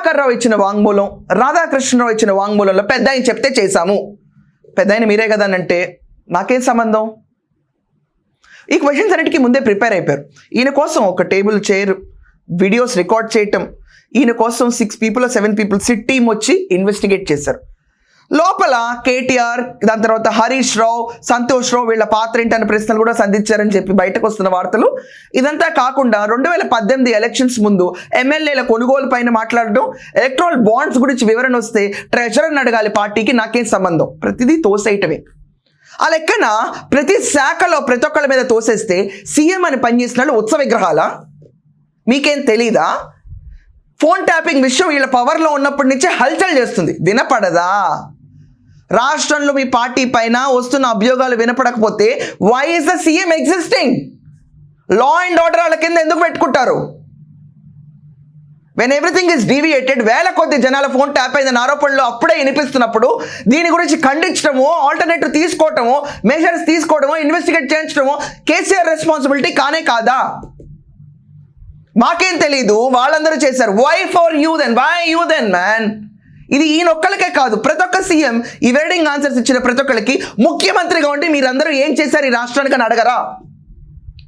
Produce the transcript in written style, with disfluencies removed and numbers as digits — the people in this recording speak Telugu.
ప్రభాకర్ రావు ఇచ్చిన వాంగ్మూలం, రాధాకృష్ణరావు ఇచ్చిన వాంగ్మూలంలో పెద్ద ఆయన చెప్తే చేశాము, పెద్ద ఆయన మీరే కదా అని అంటే నాకేం సంబంధం? ఈ క్వశ్చన్స్ అన్నిటికీ ముందే ప్రిపేర్ అయిపోయారు. ఈయన కోసం ఒక టేబుల్ చైర్, వీడియోస్ రికార్డ్ చేయటం, ఈయన కోసం 6 people 7 people సిట్ టీం వచ్చి ఇన్వెస్టిగేట్ చేశారు. లోపల కేటీఆర్, దాని తర్వాత హరీష్ రావు, సంతోష్ రావు వీళ్ళ పాత్ర ఏంటనే ప్రశ్నలు కూడా సంధించారని చెప్పి బయటకు వస్తున్న వార్తలు. ఇదంతా కాకుండా 2018 ఎలక్షన్స్ ముందు ఎమ్మెల్యేల కొనుగోలు పైన మాట్లాడడం, ఎలక్ట్రల్ బాండ్స్ గురించి వివరణ వస్తే ట్రెజరర్ని అడగాలి పార్టీకి, నాకేం సంబంధం? ప్రతిదీ తోసేయటమే. ఆ లెక్కన ప్రతి శాఖలో ప్రతి ఒక్కళ్ళ మీద తోసేస్తే సీఎం అని పనిచేసిన వాళ్ళు ఉత్సవ విగ్రహాలా? మీకేం తెలీదా? ఫోన్ ట్యాపింగ్ విషయం వీళ్ళ పవర్లో ఉన్నప్పటి నుంచే హల్చల్ చేస్తుంది, వినపడదా? రాష్ట్రంలో మీ పార్టీ పైన వస్తున్న అభియోగాలు వినపడకపోతే why is the CM existing? Law and order వాళ్ళ కింద ఎందుకు పెట్టుకుంటారు? వెన్ ఎవ్రీథింగ్ ఇస్ డీవియేటెడ్, వేల కొద్ది జనాల ఫోన్ ట్యాప్ అయిందని ఆరోపణలు అప్పుడే వినిపిస్తున్నప్పుడు దీని గురించి ఖండించడమో, ఆల్టర్నేటివ్ తీసుకోవటమో, మెజర్స్ తీసుకోవడమో, ఇన్వెస్టిగేట్ చేయించడమో కేసీఆర్ రెస్పాన్సిబిలిటీ కానే కాదా? మాకేం తెలీదు, వాళ్ళందరూ చేశారు. Why for you then? Why you then man? ఇది ఈయనొక్కరికే కాదు, ప్రతి ఒక్క సీఎం ఈ వెర్డింగ్ ఆన్సర్స్ ఇచ్చిన ప్రతి ఒక్కరికి ముఖ్యమంత్రిగా ఉండి మీరందరూ ఏం చేశారు ఈ రాష్ట్రానికి అని అడగరా?